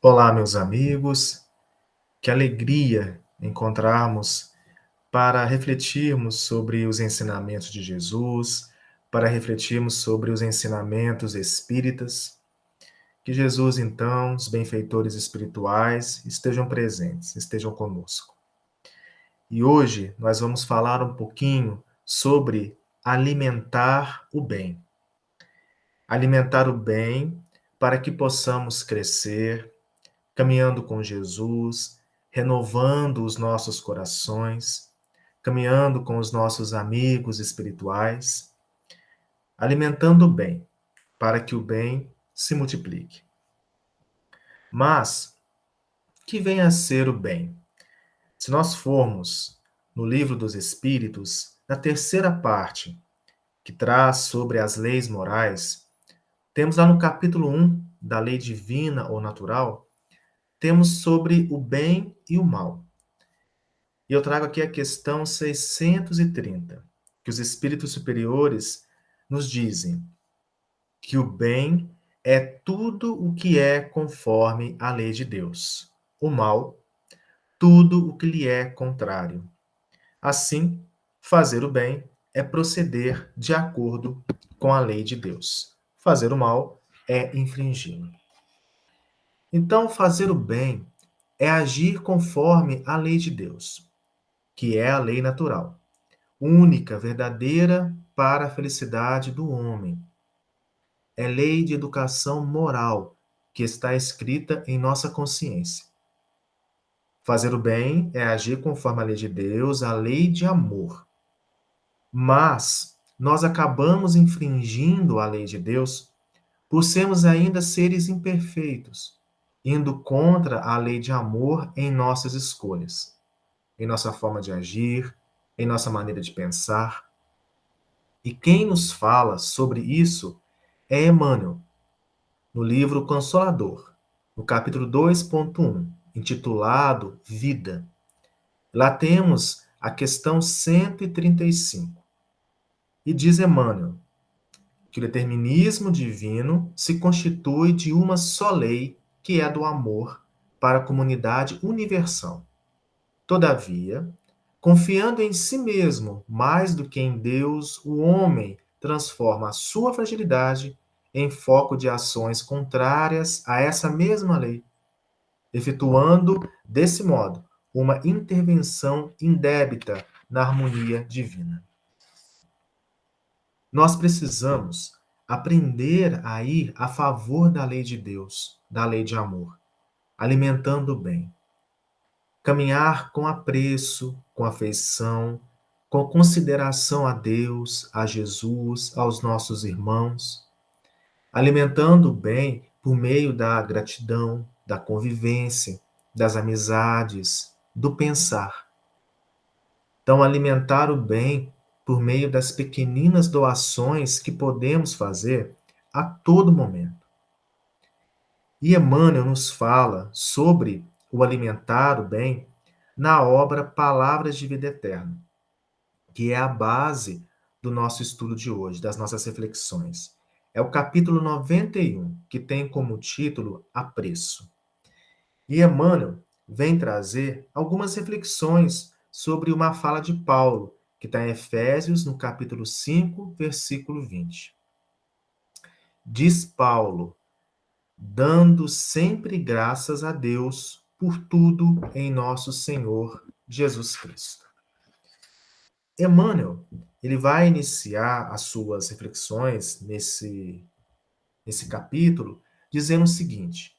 Olá, meus amigos, que alegria encontrarmos para refletirmos sobre os ensinamentos de Jesus, para refletirmos sobre os ensinamentos espíritas. Que Jesus, então, os benfeitores espirituais, estejam presentes, estejam conosco. E hoje nós vamos falar um pouquinho sobre alimentar o bem. Alimentar o bem para que possamos crescer, caminhando com Jesus, renovando os nossos corações, caminhando com os nossos amigos espirituais, alimentando o bem, para que o bem se multiplique. Mas, que venha a ser o bem? Se nós formos no Livro dos Espíritos, na terceira parte, que traz sobre as leis morais, temos lá no capítulo 1 da lei divina ou natural, temos sobre o bem e o mal. E eu trago aqui a questão 630, que os espíritos superiores nos dizem que o bem é tudo o que é conforme à lei de Deus, o mal, tudo o que lhe é contrário. Assim, fazer o bem é proceder de acordo com a lei de Deus. Fazer o mal é infringi-lo. Então, fazer o bem é agir conforme a lei de Deus, que é a lei natural, única, verdadeira para a felicidade do homem. É lei de educação moral que está escrita em nossa consciência. Fazer o bem é agir conforme a lei de Deus, a lei de amor. Mas nós acabamos infringindo a lei de Deus por sermos ainda seres imperfeitos, indo contra a lei de amor em nossas escolhas, em nossa forma de agir, em nossa maneira de pensar. E quem nos fala sobre isso é Emmanuel, no livro Consolador, no capítulo 2.1, intitulado Vida. Lá temos a questão 135. E diz Emmanuel que o determinismo divino se constitui de uma só lei, que é a do amor para a comunidade universal. Todavia, confiando em si mesmo mais do que em Deus, o homem transforma a sua fragilidade em foco de ações contrárias a essa mesma lei, efetuando, desse modo, uma intervenção indébita na harmonia divina. Nós precisamos aprender a ir a favor da lei de Deus, da lei de amor, alimentando o bem. Caminhar com apreço, com afeição, com consideração a Deus, a Jesus, aos nossos irmãos, alimentando o bem por meio da gratidão, da convivência, das amizades, do pensar. Então, alimentar o bem por meio das pequeninas doações que podemos fazer a todo momento. E Emmanuel nos fala sobre o alimentar o bem na obra Palavras de Vida Eterna, que é a base do nosso estudo de hoje, das nossas reflexões. É o capítulo 91, que tem como título Apreço. E Emmanuel vem trazer algumas reflexões sobre uma fala de Paulo, que está em Efésios, no capítulo 5, versículo 20. Diz Paulo: dando sempre graças a Deus por tudo em nosso Senhor Jesus Cristo. Emmanuel, ele vai iniciar as suas reflexões nesse capítulo dizendo o seguinte,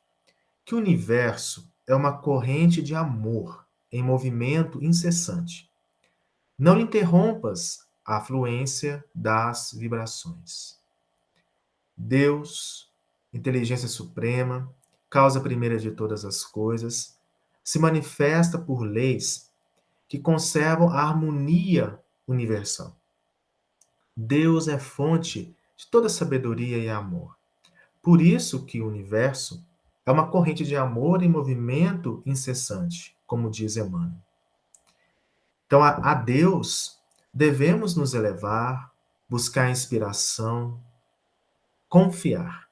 que o universo é uma corrente de amor em movimento incessante. Não lhe interrompas a fluência das vibrações. Deus, inteligência suprema, causa primeira de todas as coisas, se manifesta por leis que conservam a harmonia universal. Deus é fonte de toda sabedoria e amor. Por isso que o universo é uma corrente de amor em movimento incessante, como diz Emmanuel. Então, a Deus devemos nos elevar, buscar inspiração, confiar.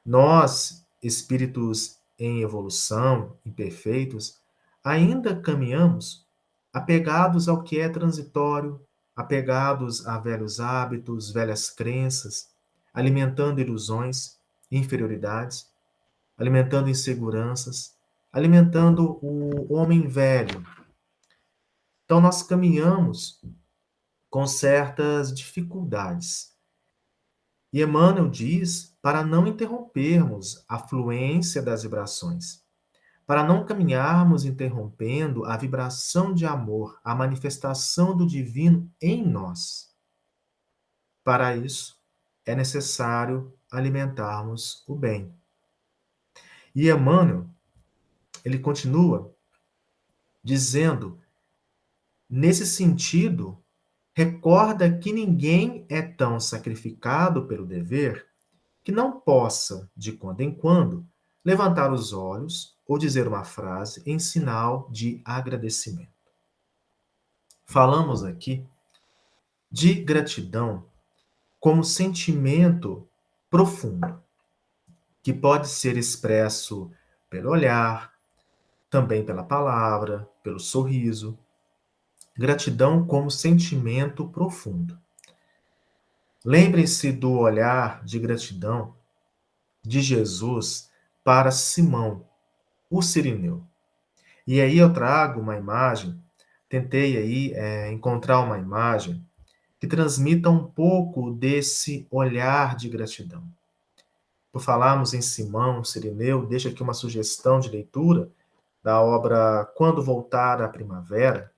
Nós, espíritos em evolução, imperfeitos, ainda caminhamos apegados ao que é transitório, apegados a velhos hábitos, velhas crenças, alimentando ilusões, inferioridades, alimentando inseguranças, alimentando o homem velho. Então, nós caminhamos com certas dificuldades. E Emmanuel diz para não interrompermos a fluência das vibrações, para não caminharmos interrompendo a vibração de amor, a manifestação do divino em nós. Para isso, é necessário alimentarmos o bem. E Emmanuel, ele continua dizendo, nesse sentido, recorda que ninguém é tão sacrificado pelo dever que não possa, de quando em quando, levantar os olhos ou dizer uma frase em sinal de agradecimento. Falamos aqui de gratidão como sentimento profundo, que pode ser expresso pelo olhar, também pela palavra, pelo sorriso. Gratidão como sentimento profundo. Lembrem-se do olhar de gratidão de Jesus para Simão, o sirineu. E aí eu trago uma imagem, tentei aí encontrar uma imagem que transmita um pouco desse olhar de gratidão. Por falarmos em Simão, o sirineu, deixo aqui uma sugestão de leitura da obra Quando Voltar a Primavera,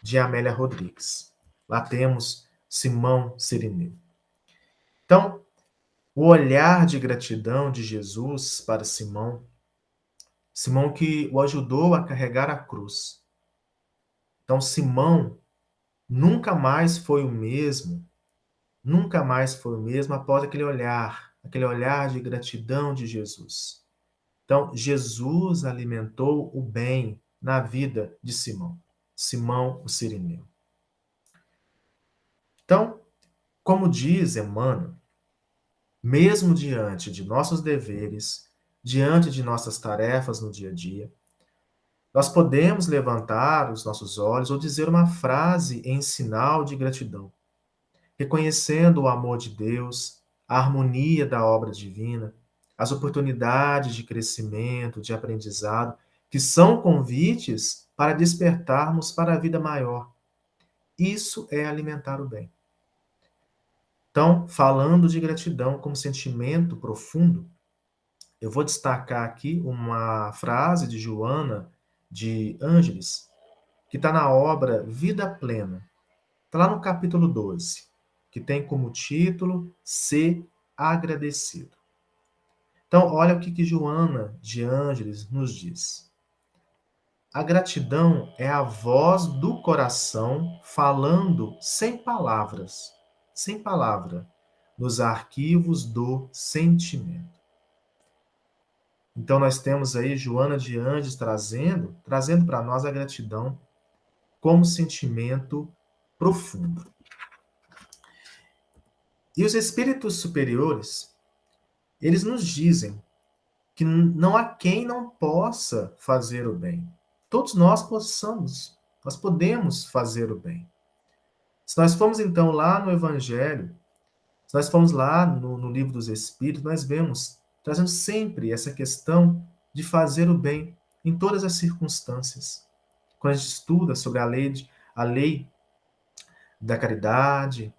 de Amélia Rodrigues. Lá temos Simão sirineu. Então, o olhar de gratidão de Jesus para Simão, Simão que o ajudou a carregar a cruz. Então, Simão nunca mais foi o mesmo, nunca mais foi o mesmo após aquele olhar de gratidão de Jesus. Então, Jesus alimentou o bem na vida de Simão, Simão o sirineu. Então, como diz Emmanuel, mesmo diante de nossos deveres, diante de nossas tarefas no dia a dia, nós podemos levantar os nossos olhos ou dizer uma frase em sinal de gratidão, reconhecendo o amor de Deus, a harmonia da obra divina, as oportunidades de crescimento, de aprendizado, que são convites para despertarmos para a vida maior. Isso é alimentar o bem. Então, falando de gratidão como sentimento profundo, eu vou destacar aqui uma frase de Joana de Ângeles, que está na obra Vida Plena. Está lá no capítulo 12, que tem como título Ser Agradecido. Então, olha o que Joana de Ângeles nos diz. A gratidão é a voz do coração falando sem palavra, nos arquivos do sentimento. Então nós temos aí Joana de Ângeles trazendo para nós a gratidão como sentimento profundo. E os espíritos superiores, eles nos dizem que não há quem não possa fazer o bem. Todos nós nós podemos fazer o bem. Se nós formos então lá no Evangelho, se nós formos lá no Livro dos Espíritos, nós vemos, trazendo sempre essa questão de fazer o bem em todas as circunstâncias. Quando a gente estuda sobre a lei da caridade,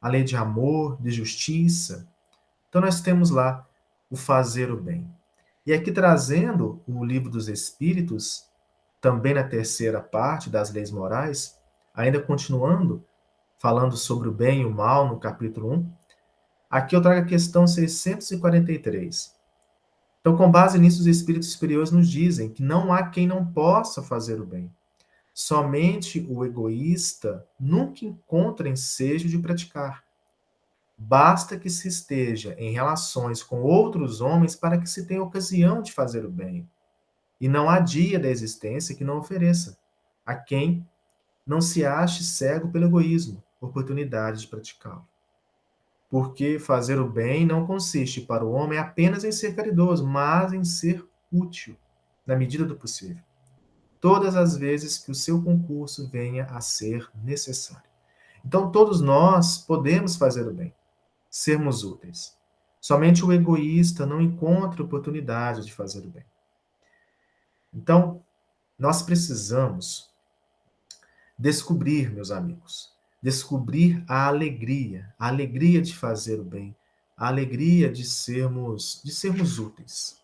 a lei de amor, de justiça, então nós temos lá o fazer o bem. E aqui trazendo o Livro dos Espíritos, também na terceira parte das leis morais, ainda continuando falando sobre o bem e o mal no capítulo 1, aqui eu trago a questão 643. Então, com base nisso, os espíritos superiores nos dizem que não há quem não possa fazer o bem. Somente o egoísta nunca encontra ensejo de praticar. Basta que se esteja em relações com outros homens para que se tenha ocasião de fazer o bem. E não há dia da existência que não ofereça a quem não se ache cego pelo egoísmo, oportunidade de praticá-lo. Porque fazer o bem não consiste para o homem apenas em ser caridoso, mas em ser útil, na medida do possível, todas as vezes que o seu concurso venha a ser necessário. Então, todos nós podemos fazer o bem, sermos úteis. Somente o egoísta não encontra oportunidade de fazer o bem. Então, nós precisamos descobrir, meus amigos, descobrir a alegria de fazer o bem, a alegria de sermos úteis.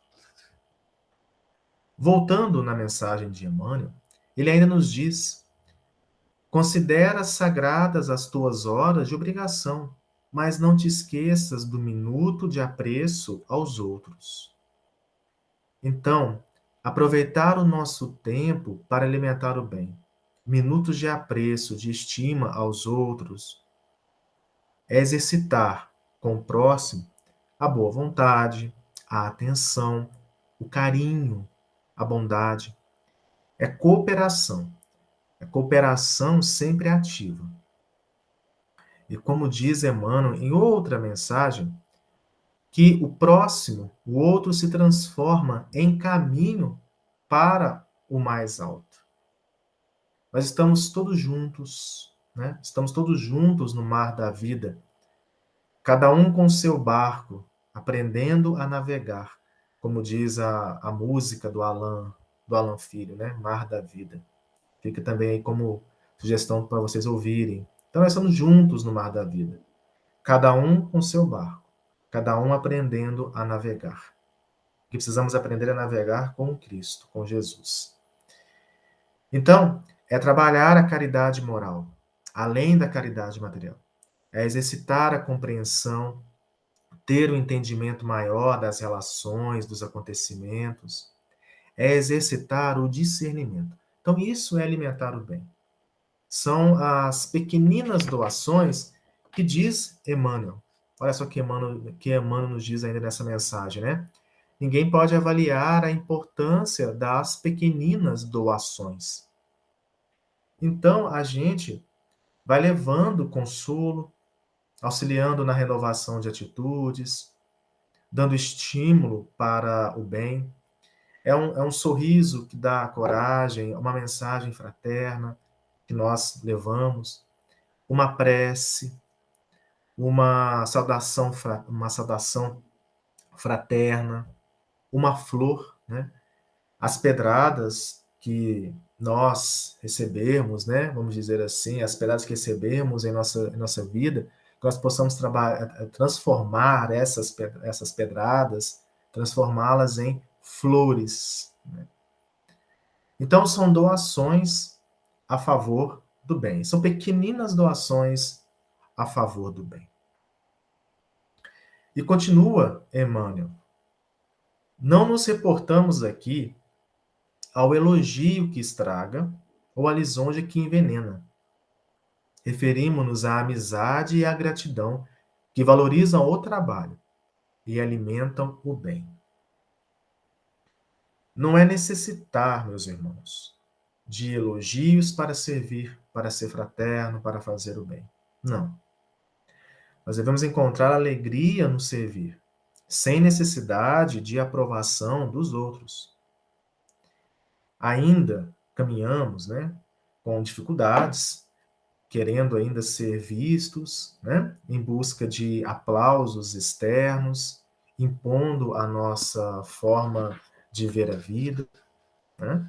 Voltando na mensagem de Emmanuel, ele ainda nos diz: considera sagradas as tuas horas de obrigação, mas não te esqueças do minuto de apreço aos outros. Então, aproveitar o nosso tempo para alimentar o bem, minutos de apreço, de estima aos outros, é exercitar com o próximo a boa vontade, a atenção, o carinho, a bondade. É cooperação sempre ativa. E como diz Emmanuel em outra mensagem, que o próximo, o outro, se transforma em caminho para o mais alto. Nós estamos todos juntos, né? Estamos todos juntos no mar da vida, cada um com seu barco, aprendendo a navegar, como diz a música do Alan Filho, né? Mar da Vida. Fica também aí como sugestão para vocês ouvirem. Então, nós estamos juntos no mar da vida, cada um com seu barco, cada um aprendendo a navegar. Que precisamos aprender a navegar com Cristo, com Jesus. Então, é trabalhar a caridade moral, além da caridade material. É exercitar a compreensão, ter um entendimento maior das relações, dos acontecimentos. É exercitar o discernimento. Então, isso é alimentar o bem. São as pequeninas doações que diz Emmanuel. Olha só que Emmanuel nos diz ainda nessa mensagem, né? Ninguém pode avaliar a importância das pequeninas doações. Então, a gente vai levando consolo, auxiliando na renovação de atitudes, dando estímulo para o bem. É um sorriso que dá coragem, uma mensagem fraterna que nós levamos, uma prece, uma saudação fraterna, uma flor, né? As pedradas que nós recebemos, né? Vamos dizer assim, as pedradas que recebemos em nossa vida, que nós possamos transformar essas pedradas, transformá-las em flores, né? Então, são doações a favor do bem. São pequeninas doações a favor do bem. E continua Emmanuel: não nos reportamos aqui ao elogio que estraga ou à lisonja que envenena. Referimos-nos à amizade e à gratidão que valorizam o trabalho e alimentam o bem. Não é necessitar, meus irmãos, de elogios para servir, para ser fraterno, para fazer o bem. Não. Nós devemos encontrar alegria no servir, sem necessidade de aprovação dos outros. Ainda caminhamos, né, com dificuldades, querendo ainda ser vistos, né, em busca de aplausos externos, impondo a nossa forma de ver a vida, né?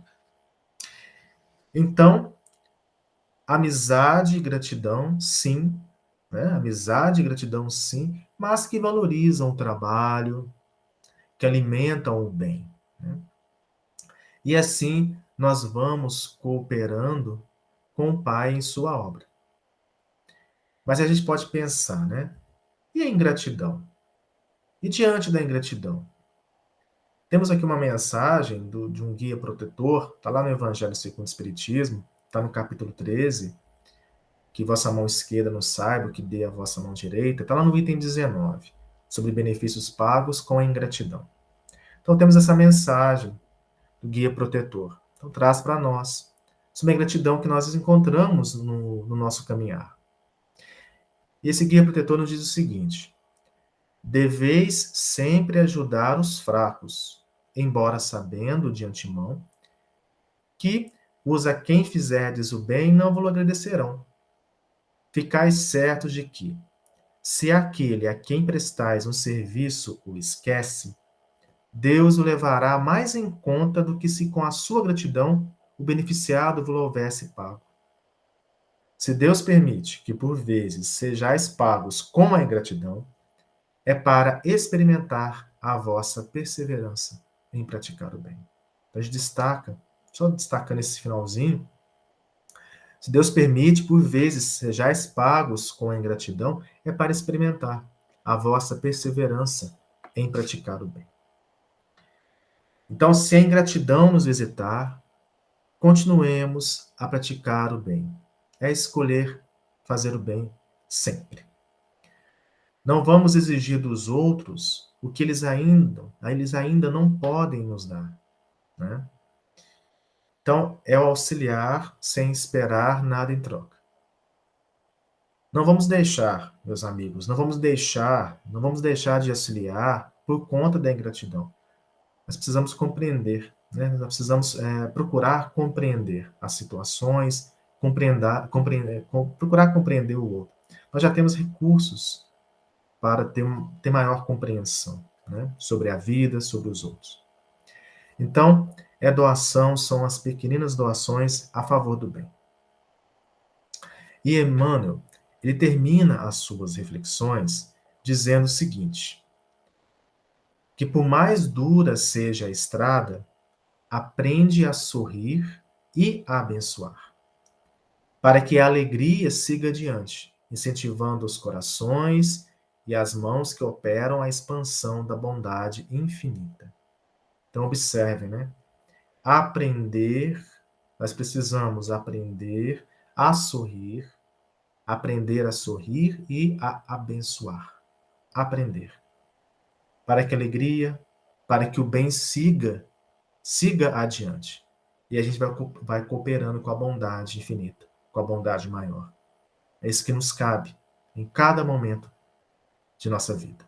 Então, amizade e gratidão, sim, né? Amizade e gratidão, sim, mas que valorizam o trabalho, que alimentam o bem, né? E assim nós vamos cooperando com o Pai em sua obra. Mas a gente pode pensar, né? E a ingratidão? E diante da ingratidão? Temos aqui uma mensagem de um guia protetor, está lá no Evangelho segundo o Espiritismo, está no capítulo 13, que vossa mão esquerda não saiba o que dê a vossa mão direita, está lá no item 19, sobre benefícios pagos com a ingratidão. Então temos essa mensagem do guia protetor. Então traz para nós sobre a ingratidão que nós encontramos no nosso caminhar. E esse guia protetor nos diz o seguinte: deveis sempre ajudar os fracos, embora sabendo de antemão que os a quem fizerdes o bem não vos agradecerão. Ficais certos de que, se aquele a quem prestais um serviço o esquece, Deus o levará mais em conta do que se com a sua gratidão o beneficiado vos houvesse pago. Se Deus permite que por vezes sejais pagos com a ingratidão, é para experimentar a vossa perseverança em praticar o bem. Então a gente destaca, só destacando esse finalzinho, se Deus permite, por vezes, sejais pagos com a ingratidão, é para experimentar a vossa perseverança em praticar o bem. Então, se a ingratidão nos visitar, continuemos a praticar o bem. É escolher fazer o bem sempre. Não vamos exigir dos outros o que eles ainda não podem nos dar, né? Então, é o auxiliar sem esperar nada em troca. Não vamos deixar, meus amigos, não vamos deixar de auxiliar por conta da ingratidão. Nós precisamos compreender, né? Nós precisamos procurar compreender as situações, procurar compreender o outro. Nós já temos recursos para ter maior compreensão, né? Sobre a vida, sobre os outros. Então, são as pequeninas doações a favor do bem. E Emmanuel, ele termina as suas reflexões dizendo o seguinte: que por mais dura seja a estrada, aprende a sorrir e a abençoar, para que a alegria siga adiante, incentivando os corações e as mãos que operam a expansão da bondade infinita. Então, observem, né? Nós precisamos aprender a sorrir e a abençoar. Aprender. Para que a alegria, para que o bem siga adiante. E a gente vai cooperando com a bondade infinita, com a bondade maior. É isso que nos cabe em cada momento de nossa vida.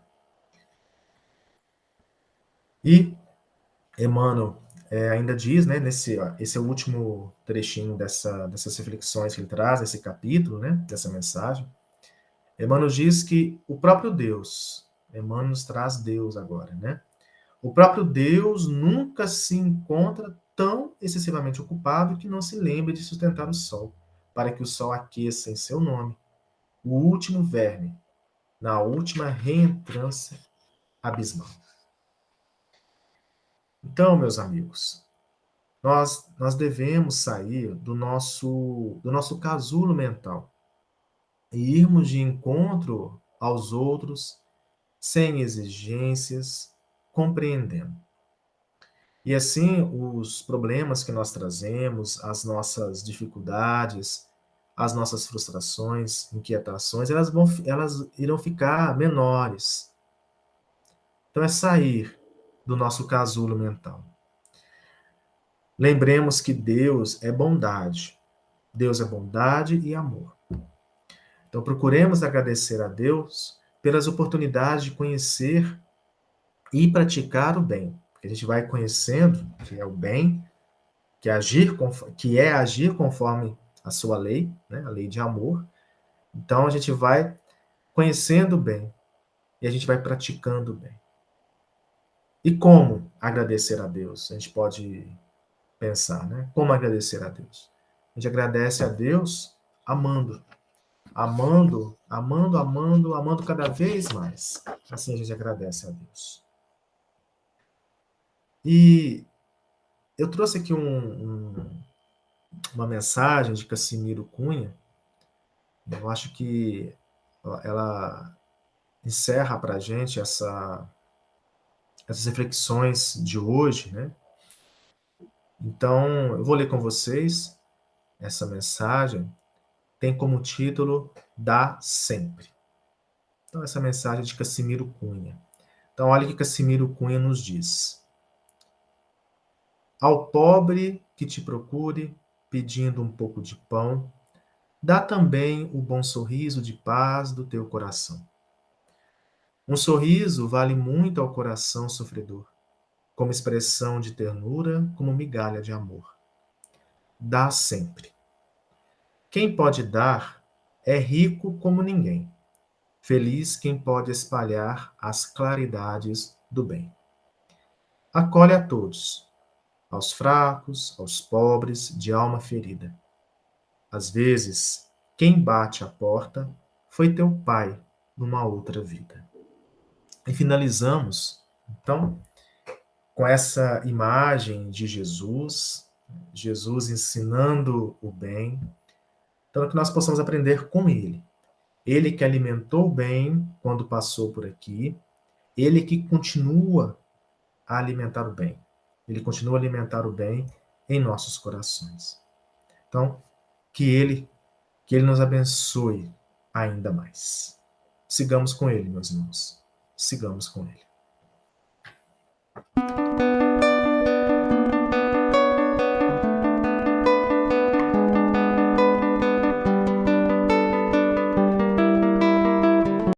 E Emmanuel ainda diz, né, esse é o último trechinho dessas reflexões que ele traz, esse capítulo, né, dessa mensagem. Emmanuel diz que o próprio Deus, Emmanuel nos traz Deus agora, né? O próprio Deus nunca se encontra tão excessivamente ocupado que não se lembre de sustentar o sol, para que o sol aqueça em seu nome o último verme, na última reentrância abismal. Então, meus amigos, nós devemos sair do nosso casulo mental e irmos de encontro aos outros sem exigências, compreendendo. E assim, os problemas que nós trazemos, as nossas dificuldades, as nossas frustrações, inquietações, elas irão ficar menores. Então é sair do nosso casulo mental. Lembremos que Deus é bondade. Deus é bondade e amor. Então procuremos agradecer a Deus pelas oportunidades de conhecer e praticar o bem. Porque a gente vai conhecendo que é o bem, que é agir conforme a sua lei, né, a lei de amor. Então a gente vai conhecendo o bem e a gente vai praticando o bem. E como agradecer a Deus? A gente pode pensar, né? Como agradecer a Deus? A gente agradece a Deus amando, amando, amando, amando, amando cada vez mais. Assim a gente agradece a Deus. E eu trouxe aqui uma mensagem de Cassimiro Cunha. Eu acho que ela encerra para a gente essas reflexões de hoje, né? Então, eu vou ler com vocês essa mensagem. Tem como título Dá Sempre. Então, essa mensagem é de Cassimiro Cunha. Então, olha o que Cassimiro Cunha nos diz. Ao pobre que te procure, pedindo um pouco de pão, dá também o bom sorriso de paz do teu coração. Um sorriso vale muito ao coração sofredor. como expressão de ternura, como migalha de amor. Dá sempre. Quem pode dar é rico como ninguém. Feliz quem pode espalhar as claridades do bem. Acolhe a todos, aos fracos, aos pobres, de alma ferida. Às vezes, quem bate a porta foi teu pai numa outra vida. E finalizamos, então, com essa imagem de Jesus, Jesus ensinando o bem, então que nós possamos aprender com ele. Ele que alimentou o bem quando passou por aqui, ele que continua a alimentar o bem. Ele continua a alimentar o bem em nossos corações. Então, que ele, que ele nos abençoe ainda mais. Sigamos com ele, meus irmãos. Sigamos com ele.